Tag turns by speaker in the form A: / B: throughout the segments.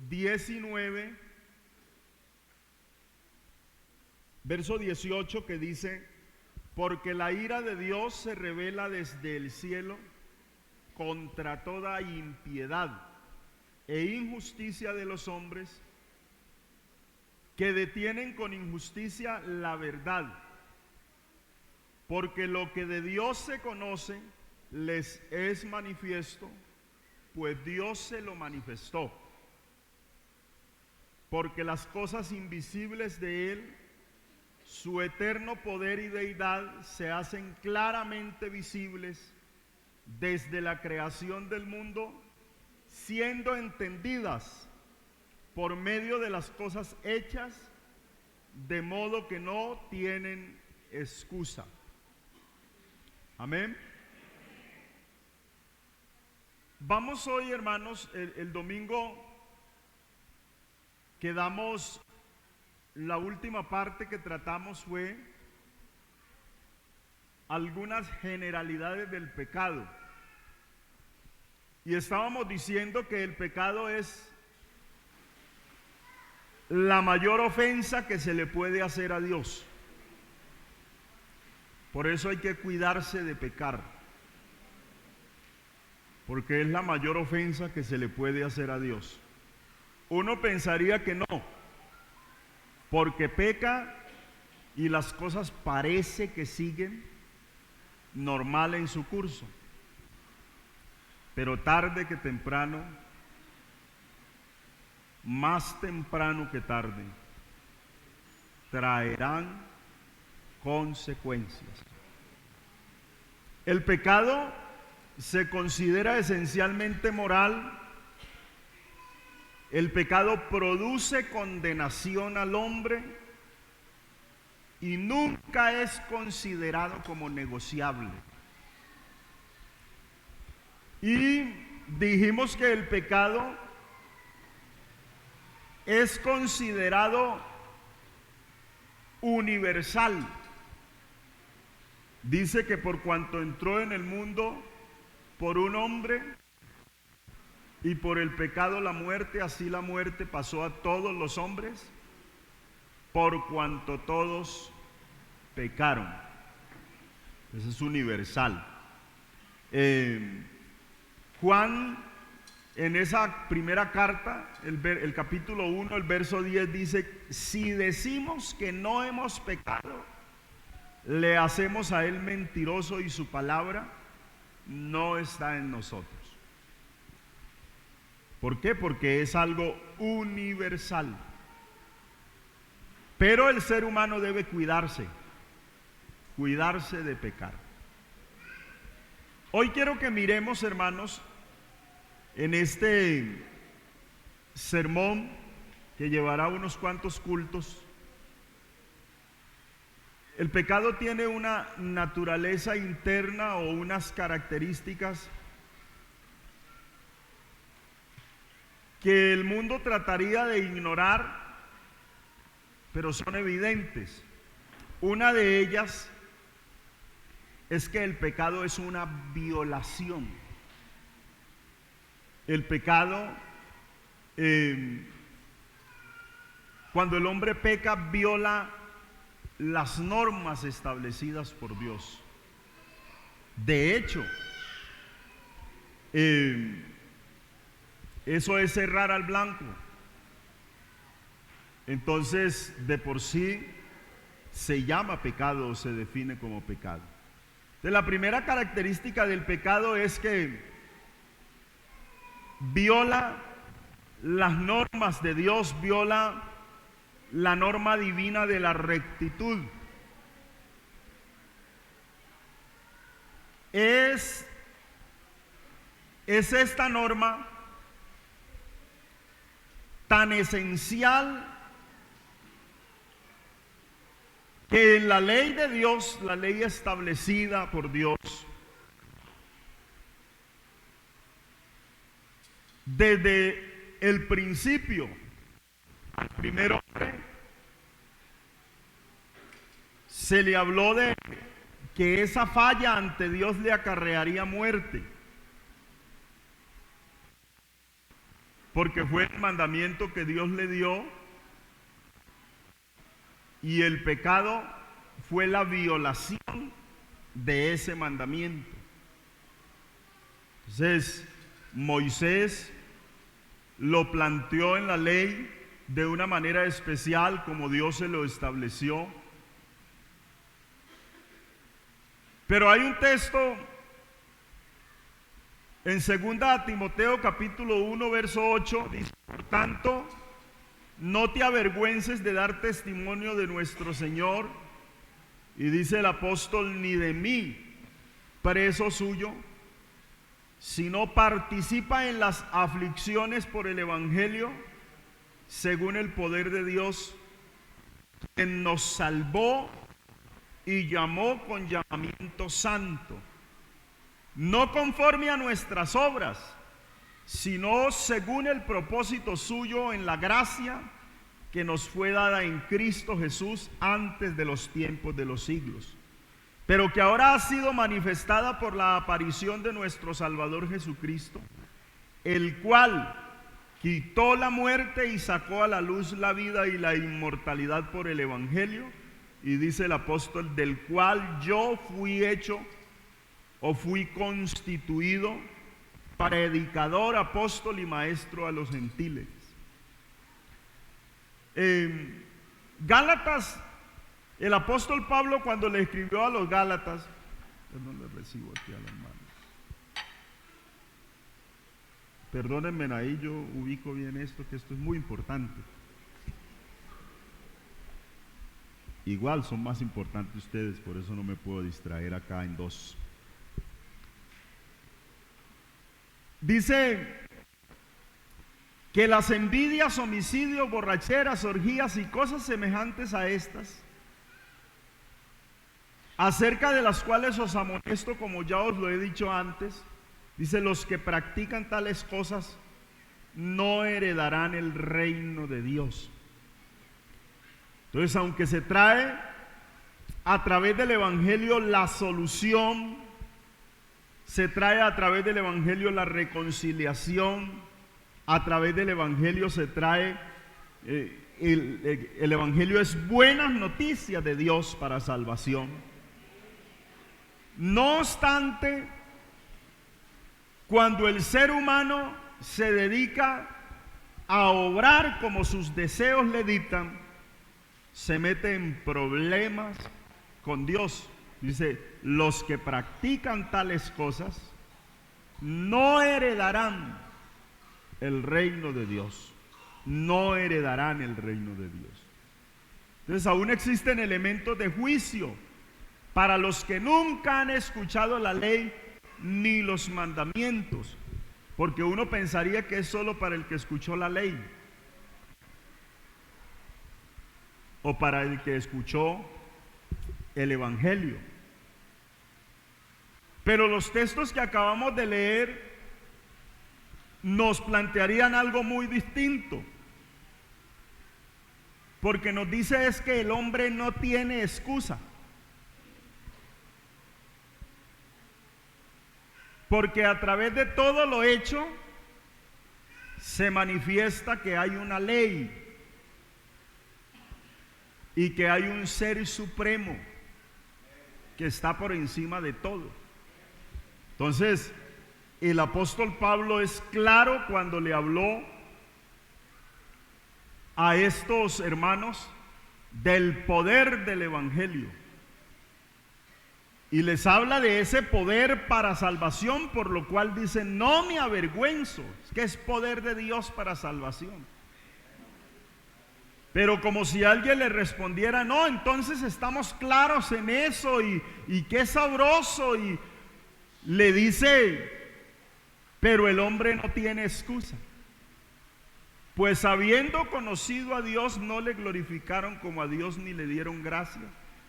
A: 19, verso 18, que dice: porque la ira de Dios se revela desde el cielo contra toda impiedad e injusticia de los hombres, que detienen con injusticia la verdad, porque lo que de Dios se conoce les es manifiesto, pues Dios se lo manifestó. Porque las cosas invisibles de Él, su eterno poder y deidad, se hacen claramente visibles desde la creación del mundo, siendo entendidas por medio de las cosas hechas, de modo que no tienen excusa. Amén. Vamos hoy, hermanos, el domingo quedamos, la última parte que tratamos fue algunas generalidades del pecado. Y estábamos diciendo que el pecado es la mayor ofensa que se le puede hacer a Dios. Por eso hay que cuidarse de pecar, porque es la mayor ofensa que se le puede hacer a Dios. Uno pensaría que no, porque peca y las cosas parece que siguen normal en su curso, pero tarde que temprano, más temprano que tarde, traerán consecuencias. El pecado se considera esencialmente moral. El pecado produce condenación al hombre y nunca es considerado como negociable. Y dijimos que el pecado es considerado universal. Dice que por cuanto entró en el mundo por un hombre, y por el pecado la muerte, así la muerte pasó a todos los hombres, por cuanto todos pecaron. Eso es universal. Juan, en esa primera carta, el capítulo 1, el verso 10 dice: si decimos que no hemos pecado, le hacemos a él mentiroso y su palabra no está en nosotros. ¿Por qué? Porque es algo universal. Pero el ser humano debe cuidarse de pecar. Hoy quiero que miremos, hermanos, en este sermón que llevará unos cuantos cultos. El pecado tiene una naturaleza interna o unas características que el mundo trataría de ignorar, pero son evidentes. Una de ellas es que el pecado es una violación. El pecado, cuando el hombre peca, viola las normas establecidas por Dios. De hecho, eso es errar al blanco. Entonces, de por sí, se llama pecado o se define como pecado. Entonces, la primera característica del pecado es que viola las normas de Dios, viola la norma divina de la rectitud. Es esta norma tan esencial que en la ley de Dios, la ley establecida por Dios, desde el principio, al primer hombre, se le habló de que esa falla ante Dios le acarrearía muerte. porque fue el mandamiento que Dios le dio, y el pecado fue la violación de ese mandamiento. Entonces, Moisés lo planteó en la ley de una manera especial, como Dios se lo estableció. Pero hay un texto en 2 Timoteo capítulo 1 verso 8, dice: por tanto, no te avergüences de dar testimonio de nuestro Señor, y dice el apóstol, ni de mí, preso suyo, sino participa en las aflicciones por el Evangelio, según el poder de Dios, quien nos salvó y llamó con llamamiento santo, no conforme a nuestras obras, sino según el propósito suyo en la gracia que nos fue dada en Cristo Jesús antes de los tiempos de los siglos, pero que ahora ha sido manifestada por la aparición de nuestro Salvador Jesucristo, el cual quitó la muerte y sacó a la luz la vida y la inmortalidad por el Evangelio. Y dice el apóstol, del cual yo fui hecho o fui constituido predicador, apóstol y maestro a los gentiles. Gálatas, el apóstol Pablo, cuando le escribió a los Gálatas, no le recibo aquí a las manos. Perdónenme, ahí yo ubico bien esto, que esto es muy importante. Igual son más importantes ustedes, por eso no me puedo distraer acá en dos. Dice que las envidias, homicidios, borracheras, orgías y cosas semejantes a estas, acerca de las cuales os amonesto, como ya os lo he dicho antes, dice: los que practican tales cosas no heredarán el reino de Dios. Entonces, aunque se trae a través del Evangelio la solución, se trae a través del Evangelio la reconciliación, a través del Evangelio se trae, el Evangelio es buenas noticias de Dios para salvación. No obstante, cuando el ser humano se dedica a obrar como sus deseos le dictan, se mete en problemas con Dios. Dice: los que practican tales cosas no heredarán el reino de Dios. No heredarán el reino de Dios. Entonces, aún existen elementos de juicio para los que nunca han escuchado la ley ni los mandamientos, porque uno pensaría que es solo para el que escuchó la ley o para el que escuchó el Evangelio. Pero los textos que acabamos de leer nos plantearían algo muy distinto, porque nos dice es que el hombre no tiene excusa, porque a través de todo lo hecho se manifiesta que hay una ley y que hay un ser supremo que está por encima de todo. Entonces, el apóstol Pablo es claro cuando le habló a estos hermanos del poder del Evangelio, y les habla de ese poder para salvación, por lo cual dice: no me avergüenzo, es que es poder de Dios para salvación. Pero como si alguien le respondiera: no, entonces estamos claros en eso, y qué sabroso, y le dice: pero el hombre no tiene excusa, pues habiendo conocido a Dios no le glorificaron como a Dios ni le dieron gracia,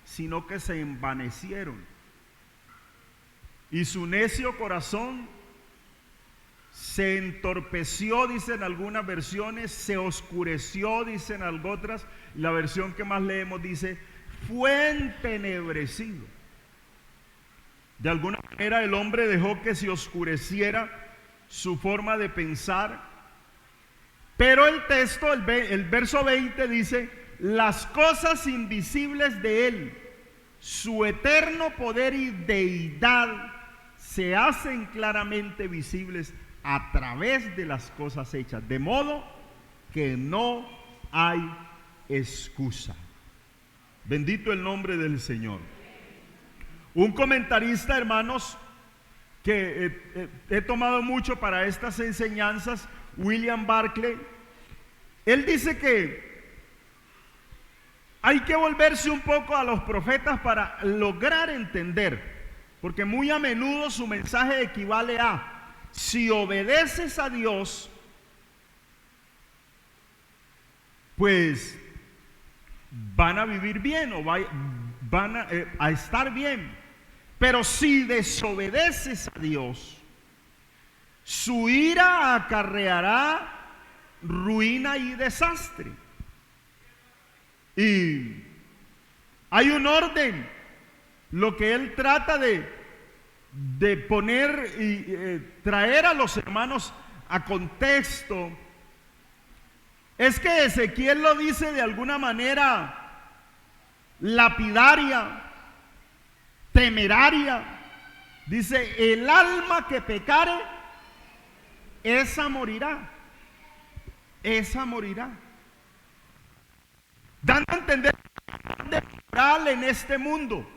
A: sino que se envanecieron, y su necio corazón se entorpeció, dicen algunas versiones, se oscureció, dicen otras. La versión que más leemos dice: fue entenebrecido. De alguna manera el hombre dejó que se oscureciera su forma de pensar, Pero el texto, el verso 20 dice, las cosas invisibles de Él, su eterno poder y deidad, se hacen claramente visibles a través de las cosas hechas, de modo que no hay excusa. Bendito el nombre del Señor. Un comentarista, hermanos, que he tomado mucho para estas enseñanzas, William Barclay, él dice que hay que volverse un poco a los profetas para lograr entender, porque muy a menudo su mensaje equivale a: si obedeces a Dios, pues van a vivir bien o van a estar bien. Pero si desobedeces a Dios, su ira acarreará ruina y desastre. Y hay un orden. Lo que él trata de poner y traer a los hermanos a contexto es que Ezequiel lo dice de alguna manera lapidaria, temeraria. Dice: el alma que pecare, esa morirá. Esa morirá. Dando a entender de moral en este mundo.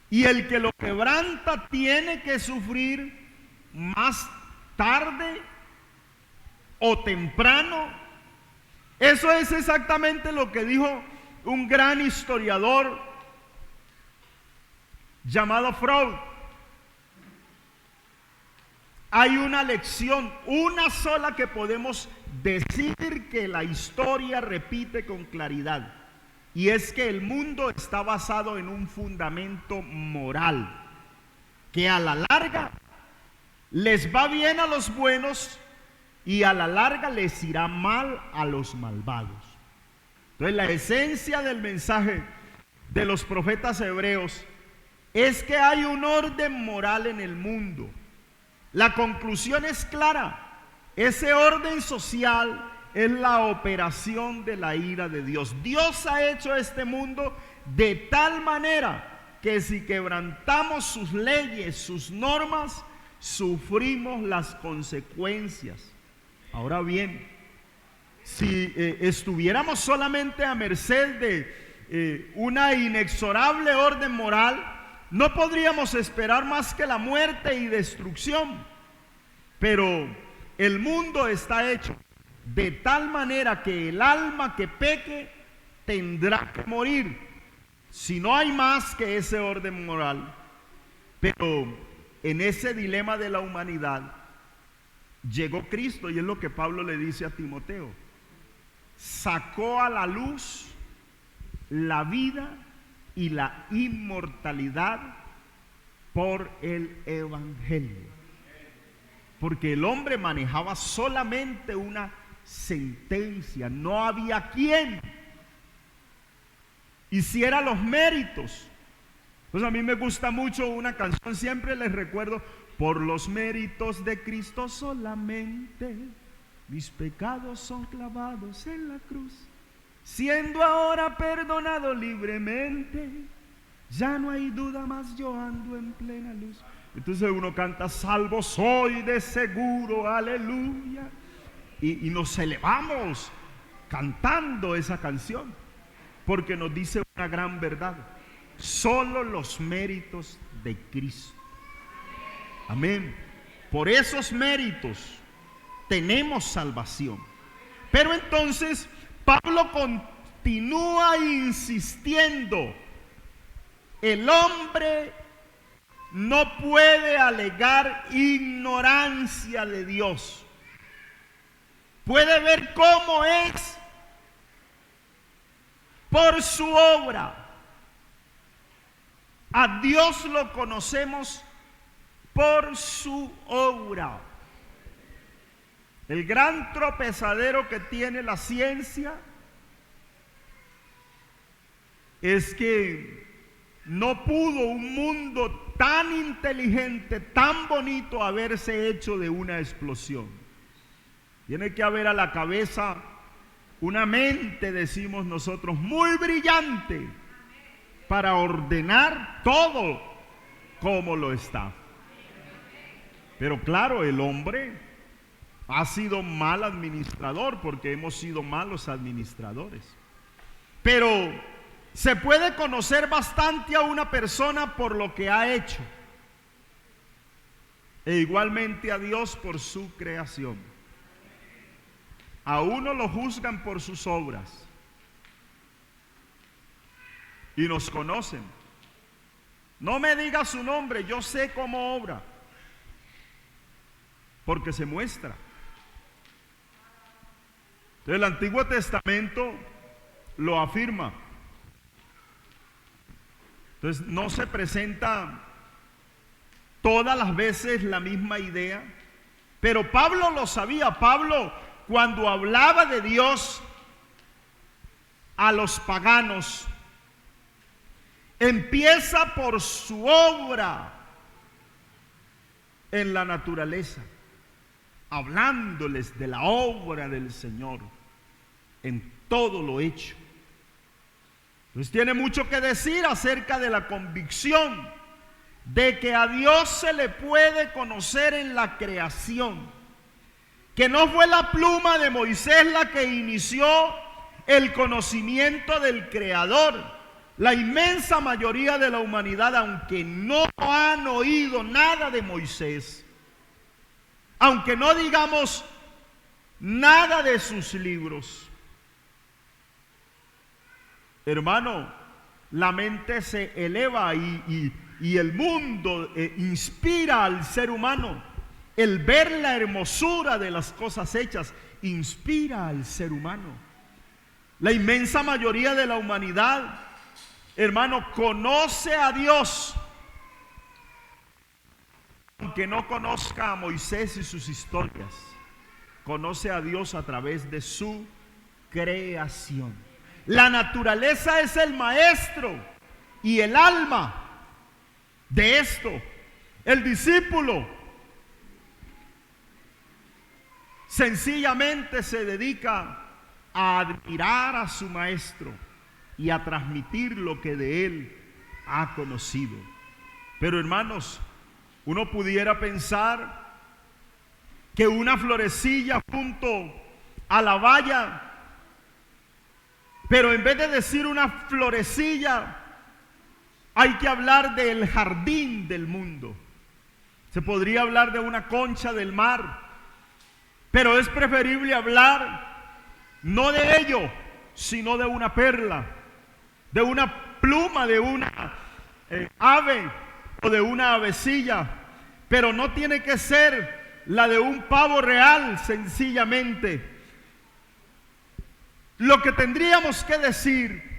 A: Y el que lo quebranta tiene que sufrir más tarde o temprano. Eso es exactamente lo que dijo un gran historiador llamado Freud. Hay una lección, una sola, que podemos decir que la historia repite con claridad, y es que el mundo está basado en un fundamento moral, que a la larga les va bien a los buenos y a la larga les irá mal a los malvados. Entonces, la esencia del mensaje de los profetas hebreos es que hay un orden moral en el mundo. La conclusión es clara: ese orden social es la operación de la ira de Dios. Dios ha hecho este mundo de tal manera que si quebrantamos sus leyes, sus normas, sufrimos las consecuencias. Ahora bien, si estuviéramos solamente a merced de una inexorable orden moral, no podríamos esperar más que la muerte y destrucción. Pero el mundo está hecho de tal manera que el alma que peque tendrá que morir, si no hay más que ese orden moral. Pero en ese dilema de la humanidad llegó Cristo, y es lo que Pablo le dice a Timoteo: sacó a la luz la vida y la inmortalidad por el evangelio. Porque el hombre manejaba solamente una sentencia, no había quien hiciera los méritos. Pues a mí me gusta mucho una canción, siempre les recuerdo: por los méritos de Cristo solamente mis pecados son clavados en la cruz, siendo ahora perdonado libremente, ya no hay duda más, yo ando en plena luz. Entonces uno canta: salvo soy de seguro, aleluya, y nos elevamos cantando esa canción, porque nos dice una gran verdad: solo los méritos de Cristo. Amén. Por esos méritos tenemos salvación. Pero entonces Pablo continúa insistiendo: el hombre no puede alegar ignorancia de Dios. Puede ver cómo es por su obra. A Dios lo conocemos por su obra. El gran tropezadero que tiene la ciencia es que no pudo un mundo tan inteligente, tan bonito, haberse hecho de una explosión. Tiene que haber a la cabeza una mente, decimos nosotros, muy brillante para ordenar todo como lo está. Pero claro, el hombre ha sido mal administrador porque hemos sido malos administradores. Pero se puede conocer bastante a una persona por lo que ha hecho, e igualmente a Dios por su creación. A uno lo juzgan por sus obras y nos conocen. No me diga su nombre, yo sé cómo obra, porque se muestra. El Antiguo Testamento lo afirma. Entonces no se presenta todas las veces la misma idea, pero Pablo lo sabía. Pablo, cuando hablaba de Dios a los paganos, empieza por su obra en la naturaleza, hablándoles de la obra del Señor en todo lo hecho. Entonces tiene mucho que decir acerca de la convicción de que a Dios se le puede conocer en la creación, que no fue la pluma de Moisés la que inició el conocimiento del Creador. La inmensa mayoría de la humanidad, aunque no han oído nada de Moisés, aunque no digamos nada de sus libros, hermano, la mente se eleva y el mundo inspira al ser humano. El ver la hermosura de las cosas hechas inspira al ser humano. La inmensa mayoría de la humanidad, hermano, conoce a Dios, aunque no conozca a Moisés y sus historias. Conoce a Dios a través de su creación. La naturaleza es el maestro y el alma de esto. El discípulo sencillamente se dedica a admirar a su maestro y a transmitir lo que de él ha conocido. Pero hermanos, uno pudiera pensar que una florecilla junto a la valla, pero en vez de decir una florecilla, hay que hablar del jardín del mundo. Se podría hablar de una concha del mar, pero es preferible hablar no de ello, sino de una perla, de una pluma, de una ave o de una avecilla, pero no tiene que ser la de un pavo real, sencillamente. Lo que tendríamos que decir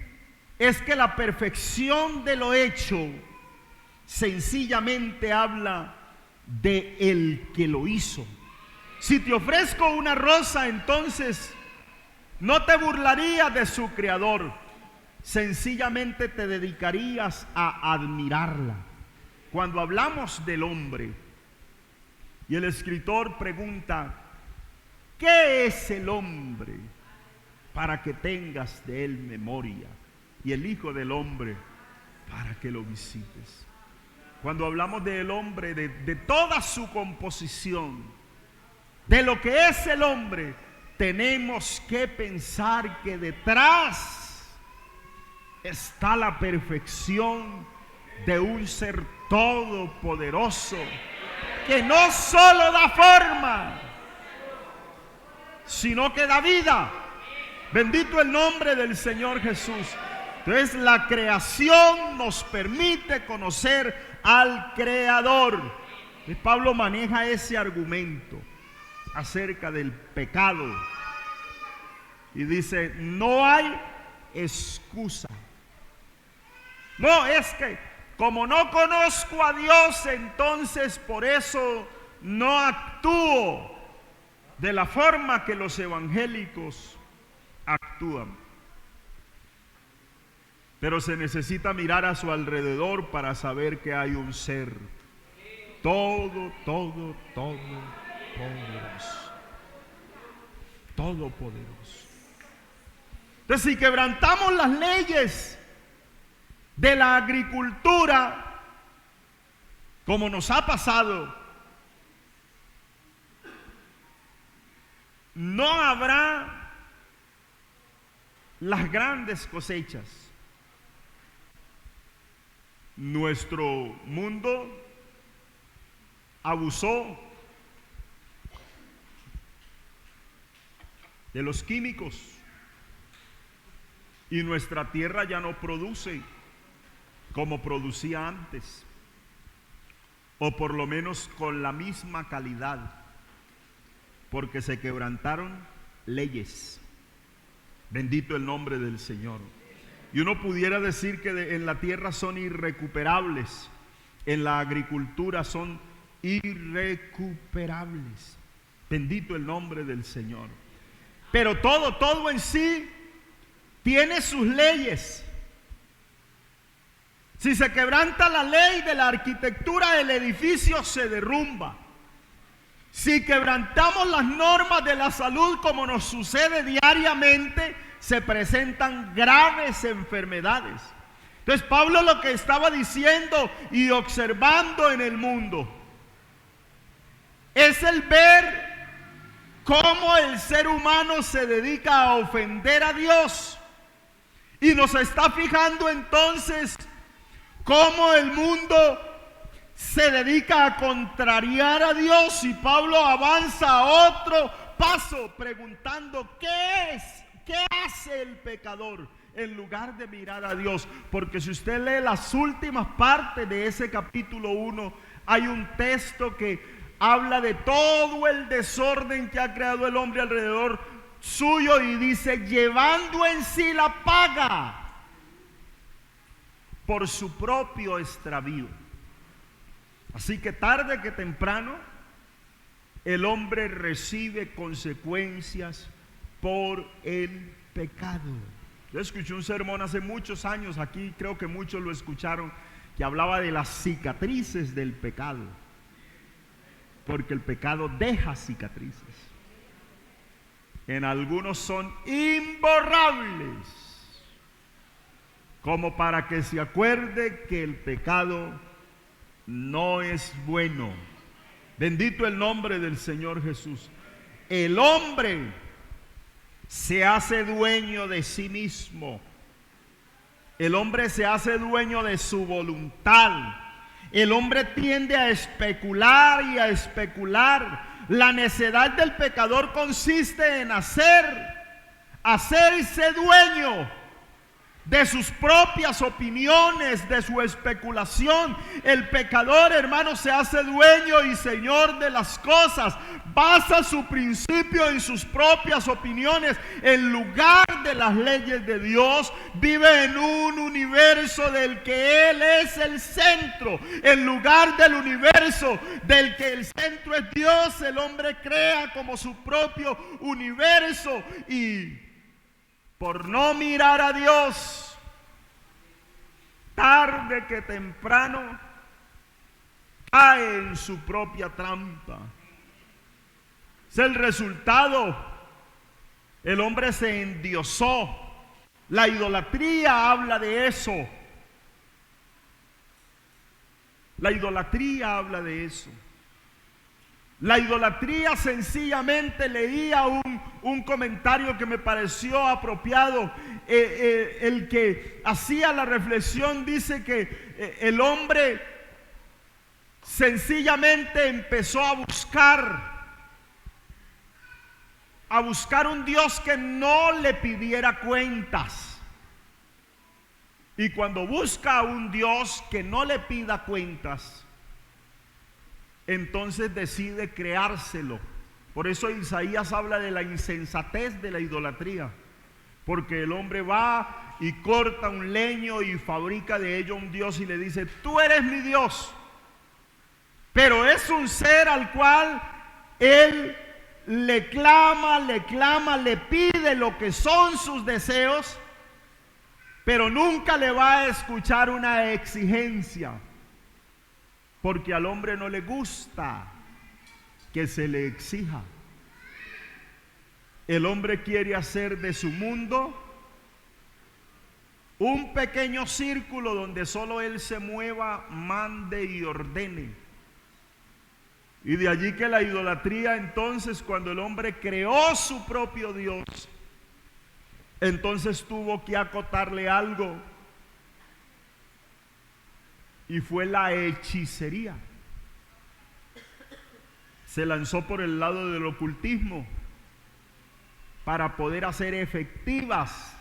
A: es que la perfección de lo hecho sencillamente habla de el que lo hizo. Si te ofrezco una rosa, entonces no te burlarías de su creador, sencillamente te dedicarías a admirarla. Cuando hablamos del hombre, y el escritor pregunta, ¿qué es el hombre para que tengas de él memoria? Y el Hijo del Hombre para que lo visites. Cuando hablamos del hombre, de toda su composición, de lo que es el hombre, tenemos que pensar que detrás está la perfección de un ser todopoderoso que no solo da forma, sino que da vida. Bendito el nombre del Señor Jesús. Entonces la creación nos permite conocer al Creador. Y Pablo maneja ese argumento acerca del pecado y dice, no hay excusa. No, es que como no conozco a Dios, entonces por eso no actúo de la forma que los evangélicos actúan. Pero se necesita mirar a su alrededor para saber que hay un ser todo poderoso. Todopoderoso. Entonces, si quebrantamos las leyes de la agricultura, como nos ha pasado, no habrá las grandes cosechas. Nuestro mundo abusó de los químicos y nuestra tierra ya no produce como producía antes, o por lo menos con la misma calidad, porque se quebrantaron leyes. Bendito el nombre del Señor. Y uno pudiera decir que en la tierra son irrecuperables, en la agricultura son irrecuperables. Bendito el nombre del Señor. Pero todo en sí tiene sus leyes. Si se quebranta la ley de la arquitectura, el edificio se derrumba. Si quebrantamos las normas de la salud, como nos sucede diariamente, se presentan graves enfermedades. Entonces Pablo lo que estaba diciendo y observando en el mundo es el ver cómo el ser humano se dedica a ofender a Dios, y nos está fijando entonces cómo el mundo se dedica a contrariar a Dios, y Pablo avanza a otro paso preguntando ¿qué hace el pecador? En lugar de mirar a Dios, porque si usted lee las últimas partes de ese capítulo 1, hay un texto que habla de todo el desorden que ha creado el hombre alrededor suyo, y dice: llevando en sí la paga por su propio extravío. Así que tarde que temprano el hombre recibe consecuencias por el pecado. Yo escuché un sermón hace muchos años, aquí creo que muchos lo escucharon, que hablaba de las cicatrices del pecado, porque el pecado deja cicatrices. En algunos son imborrables, como para que se acuerde que el pecado no es bueno. Bendito el nombre del Señor Jesús. El hombre se hace dueño de sí mismo. El hombre se hace dueño de su voluntad. El hombre tiende a especular y a especular. La necedad del pecador consiste en hacerse dueño de sus propias opiniones, de su especulación. El pecador, hermano, se hace dueño y señor de las cosas. Basa su principio en sus propias opiniones en lugar de las leyes de Dios. Vive en un universo del que Él es el centro. En lugar del universo del que el centro es Dios, el hombre crea como su propio universo, y por no mirar a Dios, tarde que temprano cae en su propia trampa. Es el resultado. El hombre se endiosó. La idolatría habla de eso. La idolatría habla de eso. La idolatría, sencillamente leía un comentario que me pareció apropiado. El que hacía la reflexión dice que el hombre sencillamente empezó a buscar un Dios que no le pidiera cuentas. Y cuando busca a un Dios que no le pida cuentas, entonces decide creárselo. Por eso Isaías habla de la insensatez de la idolatría, porque el hombre va y corta un leño y fabrica de ello un Dios y le dice: tú eres mi Dios. Pero es un ser al cual él le clama, le pide lo que son sus deseos, pero nunca le va a escuchar una exigencia, porque al hombre no le gusta que se le exija. el hombre quiere hacer de su mundo un pequeño círculo donde solo él se mueva, mande y ordene. Y de allí que la idolatría, entonces, cuando el hombre creó su propio Dios, entonces tuvo que acotarle algo, y fue la hechicería. Se lanzó por el lado del ocultismo para poder hacer efectivas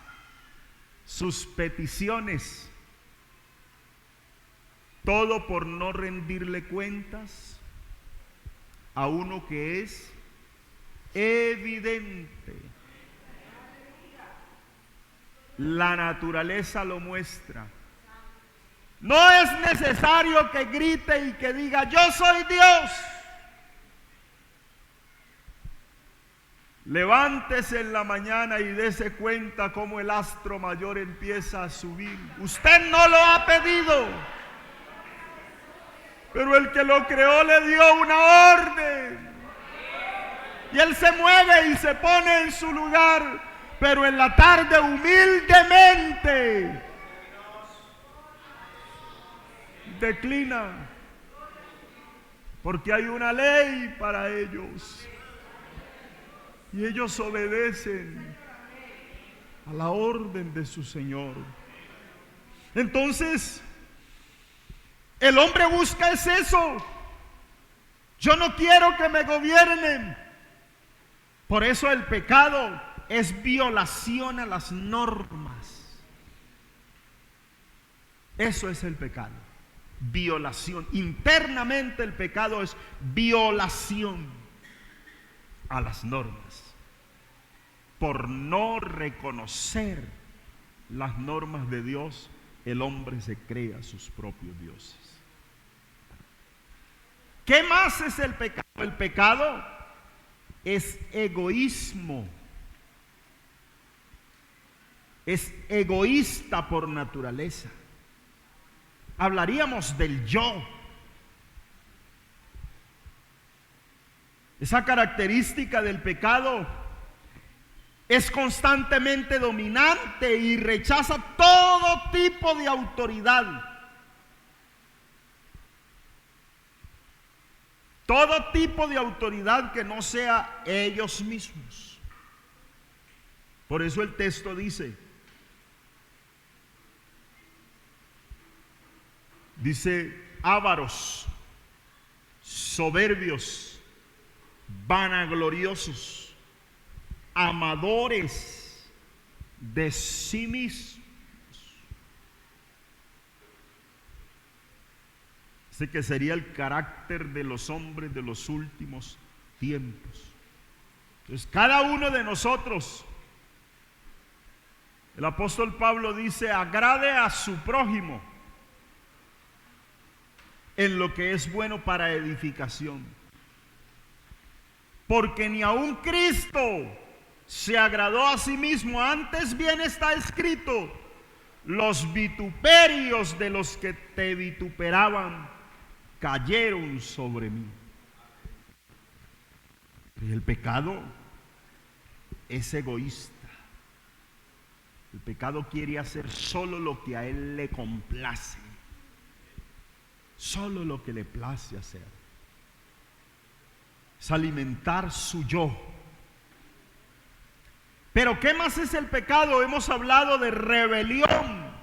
A: sus peticiones, todo por no rendirle cuentas a uno que es evidente. La naturaleza lo muestra. No es necesario que grite y que diga: yo soy Dios. Levántese en la mañana y dése cuenta cómo el astro mayor empieza a subir. Usted no lo ha pedido, pero el que lo creó le dio una orden. Y él se mueve y se pone en su lugar, pero en la tarde humildemente declina, porque hay una ley para ellos. Y ellos obedecen a la orden de su Señor. Entonces, el hombre busca es eso. Yo no quiero que me gobiernen. Por eso el pecado es violación a las normas. Eso es el pecado. Violación. Internamente el pecado es violación a las normas. Por no reconocer las normas de Dios, el hombre se crea sus propios dioses. ¿Qué más es el pecado? El pecado es egoísmo. Es egoísta por naturaleza. Hablaríamos del yo. Esa característica del pecado es constantemente dominante y rechaza todo tipo de autoridad. Todo tipo de autoridad que no sea ellos mismos. Por eso el texto dice, ávaros, soberbios, vanagloriosos, amadores de sí mismos. Ese que sería el carácter de los hombres de los últimos tiempos. Entonces, cada uno de nosotros, el apóstol Pablo dice, agrade a su prójimo en lo que es bueno para edificación. Porque ni aun Cristo se agradó a sí mismo, antes bien está escrito, los vituperios de los que te vituperaban cayeron sobre mí. Y el pecado es egoísta. El pecado quiere hacer solo lo que a él le complace, solo lo que le place hacer. Es alimentar su yo. Pero ¿qué más es el pecado? Hemos hablado de rebelión.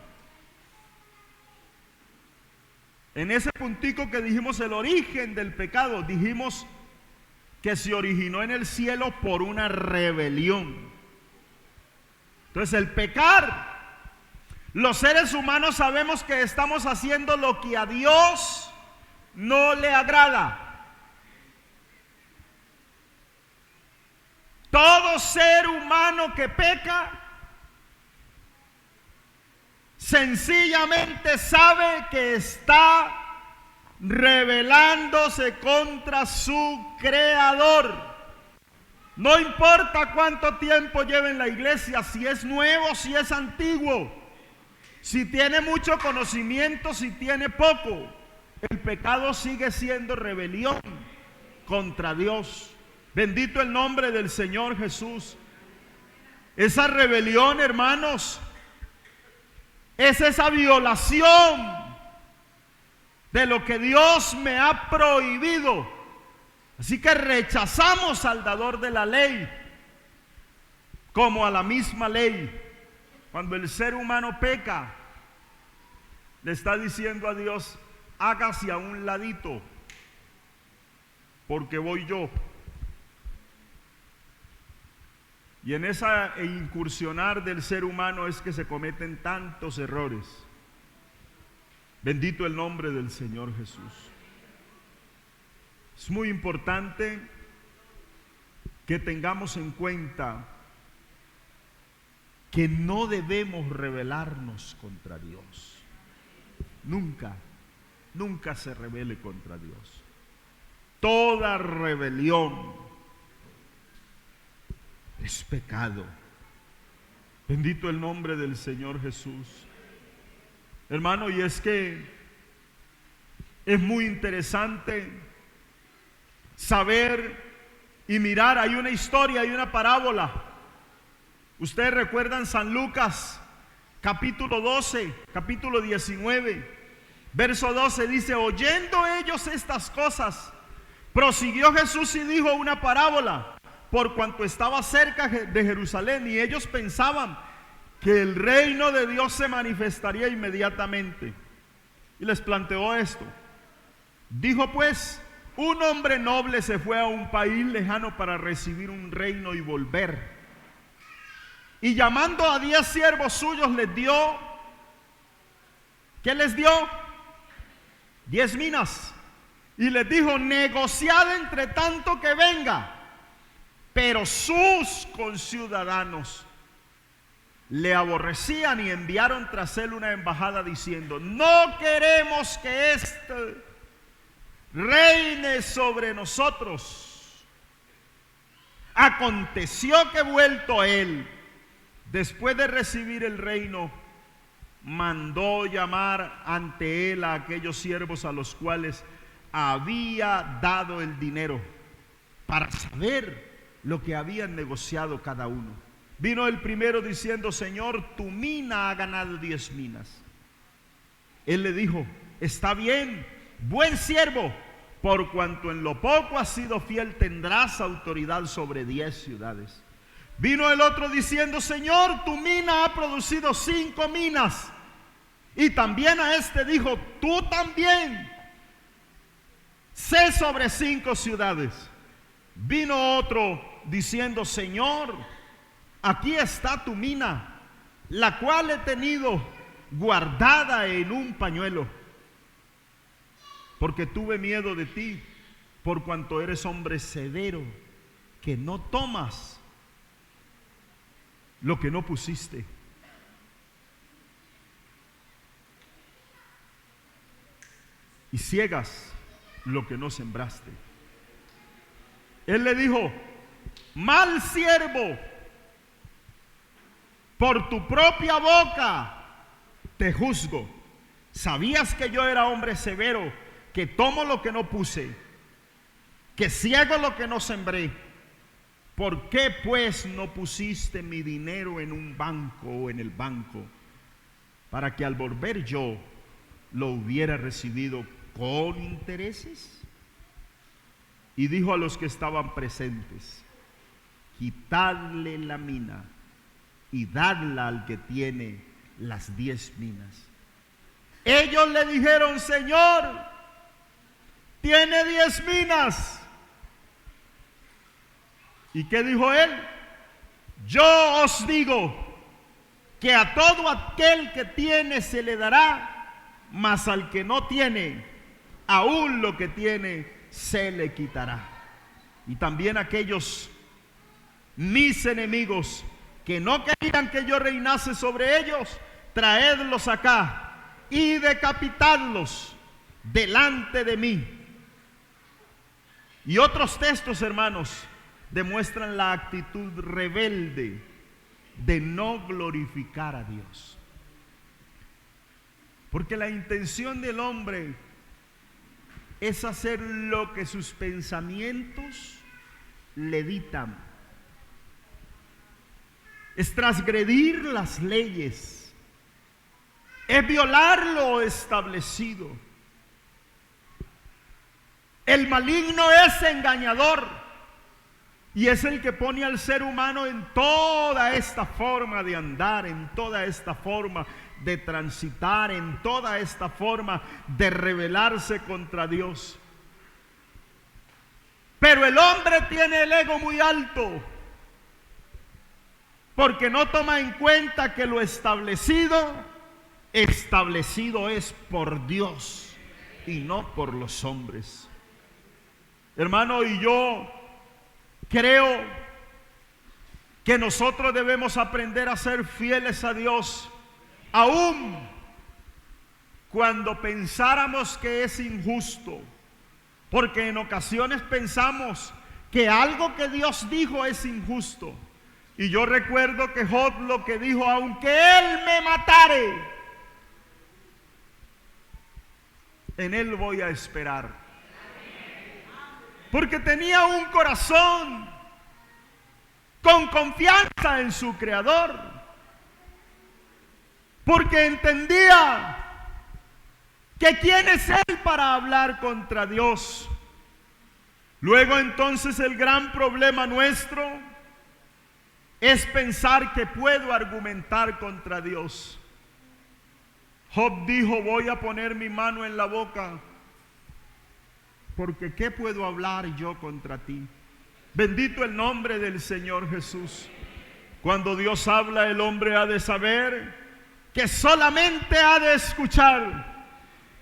A: En ese puntico que dijimos el origen del pecado, dijimos que se originó en el cielo por una rebelión. Entonces el pecar, los seres humanos sabemos que estamos haciendo lo que a Dios no le agrada. Todo ser humano que peca sencillamente sabe que está rebelándose contra su Creador. No importa cuánto tiempo lleve en la iglesia, si es nuevo, si es antiguo, si tiene mucho conocimiento, si tiene poco, el pecado sigue siendo rebelión contra Dios. Bendito el nombre del Señor Jesús. Esa rebelión, hermanos, es esa violación de lo que Dios me ha prohibido. Así que rechazamos al dador de la ley como a la misma ley. Cuando el ser humano peca, le está diciendo a Dios: hágase a un ladito, porque voy yo. Y en esa incursionar del ser humano es que se cometen tantos errores. Bendito el nombre del Señor Jesús. Es muy importante que tengamos en cuenta que no debemos rebelarnos contra Dios. Nunca, nunca se rebele contra Dios. Toda rebelión es pecado. Bendito el nombre del Señor Jesús. Hermano, y es que es muy interesante saber y mirar. Hay una historia, hay una parábola. Ustedes recuerdan San Lucas, capítulo 12, capítulo 19, verso 12, dice: oyendo ellos estas cosas, prosiguió Jesús y dijo una parábola, por cuanto estaba cerca de Jerusalén, y ellos pensaban que el reino de Dios se manifestaría inmediatamente. Y les planteó esto. Dijo pues: un hombre noble se fue a un país lejano para recibir un reino y volver. Y llamando a 10 siervos suyos les dio, ¿qué les dio? 10 minas. Y les dijo: negociad entre tanto que venga. Pero sus conciudadanos le aborrecían y enviaron tras él una embajada diciendo: no queremos que éste reine sobre nosotros. Aconteció que vuelto él, después de recibir el reino, mandó llamar ante él a aquellos siervos a los cuales había dado el dinero, para saber lo que habían negociado cada uno. Vino el primero diciendo: Señor, tu mina ha ganado 10 minas. Él le dijo: está bien, buen siervo, por cuanto en lo poco has sido fiel, tendrás autoridad sobre 10 ciudades. Vino el otro diciendo: Señor, tu mina ha producido 5 minas. Y también a este dijo: tú también sé sobre 5 ciudades. Vino otro diciendo: Señor, aquí está tu mina, la cual he tenido guardada en un pañuelo, porque tuve miedo de ti, por cuanto eres hombre severo, que no tomas lo que no pusiste. Y ciegas lo que no sembraste. Él le dijo: mal siervo, por tu propia boca te juzgo. ¿Sabías que yo era hombre severo, que tomo lo que no puse, que ciego lo que no sembré? ¿Por qué pues no pusiste mi dinero en un banco o en el banco, para que al volver yo lo hubiera recibido con intereses? Y dijo a los que estaban presentes: quitadle la mina y dadla al que tiene las 10 minas. Ellos le dijeron: Señor, tiene 10 minas. ¿Y qué dijo él? Yo os digo que a todo aquel que tiene se le dará, mas al que no tiene, aún lo que tiene se le quitará. Y también aquellos mis enemigos que no querían que yo reinase sobre ellos, traedlos acá y decapitadlos delante de mí. Y otros textos, hermanos, demuestran la actitud rebelde de no glorificar a Dios. Porque la intención del hombre es hacer lo que sus pensamientos le dictan. es transgredir las leyes, es violar lo establecido. El maligno es engañador y es el que pone al ser humano en toda esta forma de andar, en toda esta forma de transitar, en toda esta forma de rebelarse contra Dios. Pero el hombre tiene el ego muy alto, porque no toma en cuenta que lo establecido es por Dios y no por los hombres. Hermano, y yo creo que nosotros debemos aprender a ser fieles a Dios, aun cuando pensáramos que es injusto, porque en ocasiones pensamos que algo que Dios dijo es injusto. Y yo recuerdo que Job lo que dijo: aunque Él me matare, en Él voy a esperar. Porque tenía un corazón con confianza en su Creador, porque entendía que quién es Él para hablar contra Dios. Luego entonces el gran problema nuestro es pensar que puedo argumentar contra Dios. Job dijo: voy a poner mi mano en la boca, porque ¿qué puedo hablar yo contra ti? Bendito el nombre del Señor Jesús. Cuando Dios habla, el hombre ha de saber que solamente ha de escuchar.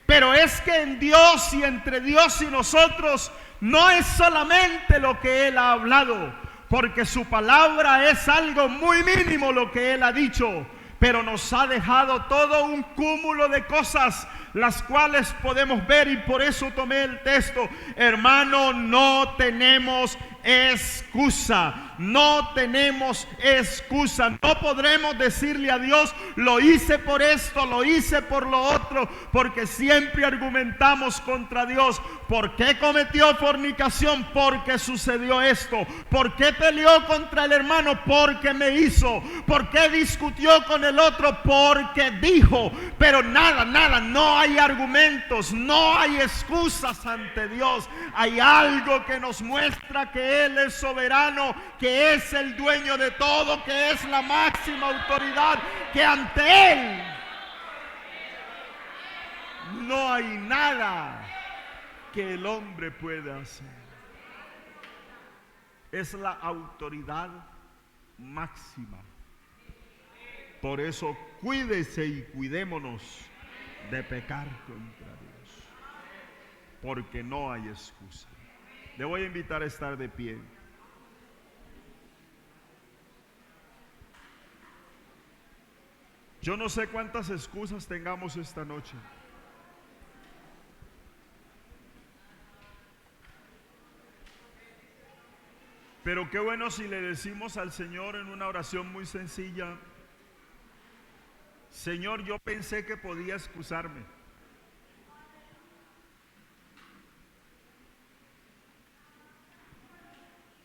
A: Pero es que en Dios y entre Dios y nosotros no es solamente lo que Él ha hablado, porque su palabra es algo muy mínimo lo que Él ha dicho, pero nos ha dejado todo un cúmulo de cosas las cuales podemos ver, y por eso tomé el texto. Hermano, no tenemos excusa, no tenemos excusa. No podremos decirle a Dios: lo hice por esto, lo hice por lo otro, porque siempre argumentamos contra Dios. ¿Por qué cometió fornicación? Porque sucedió esto. ¿Por qué peleó contra el hermano? Porque me hizo. ¿Por qué discutió con el otro? Porque dijo. Pero nada, no hay argumentos, no hay excusas ante Dios. Hay algo que nos muestra que Él es soberano, que es el dueño de todo, que es la máxima autoridad, que ante Él no hay nada que el hombre pueda hacer. Es la autoridad máxima. Por eso cuídese y cuidémonos de pecar contra Dios, porque no hay excusa. Le voy a invitar a estar de pie. Yo no sé cuántas excusas tengamos esta noche, pero qué bueno si le decimos al Señor en una oración muy sencilla: Señor, yo pensé que podía excusarme,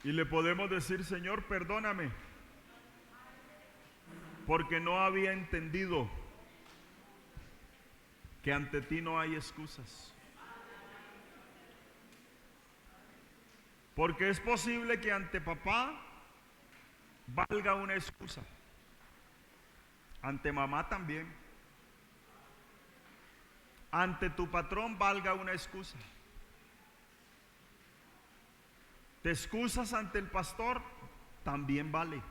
A: y le podemos decir: Señor, perdóname, porque no había entendido que ante ti no hay excusas. Porque es posible que ante papá valga una excusa, ante mamá también, ante tu patrón valga una excusa. Te excusas ante el pastor, también vale.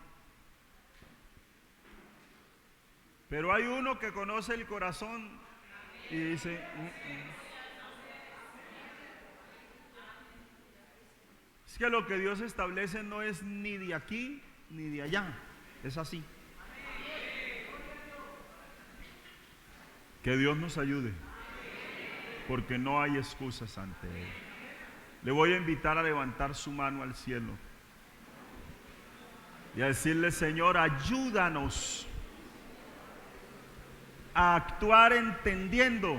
A: Pero hay uno que conoce el corazón y dice: es que lo que Dios establece no es ni de aquí ni de allá, es así. Que Dios nos ayude, porque no hay excusas ante Él. Le voy a invitar a levantar su mano al cielo y a decirle: Señor, ayúdanos a actuar entendiendo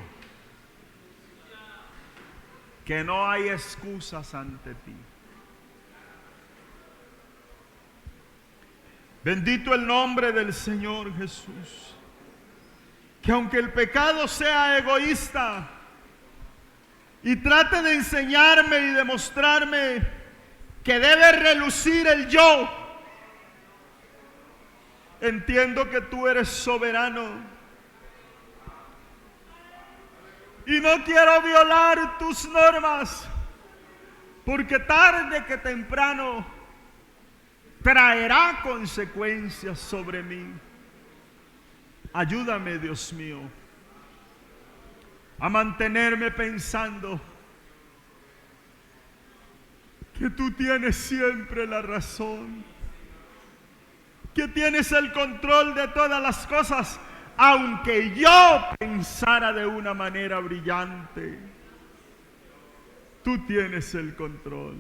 A: que no hay excusas ante ti. Bendito el nombre del Señor Jesús. Que aunque el pecado sea egoísta y trate de enseñarme y demostrarme que debe relucir el yo, entiendo que tú eres soberano y no quiero violar tus normas, porque tarde que temprano traerá consecuencias sobre mí. Ayúdame, Dios mío, a mantenerme pensando que tú tienes siempre la razón, que tienes el control de todas las cosas, aunque yo pensara de una manera brillante. Tú tienes el control.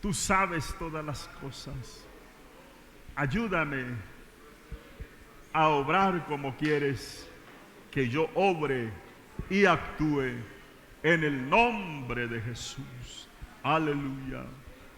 A: Tú sabes todas las cosas. Ayúdame a obrar como quieres que yo obre y actúe en el nombre de Jesús. Aleluya.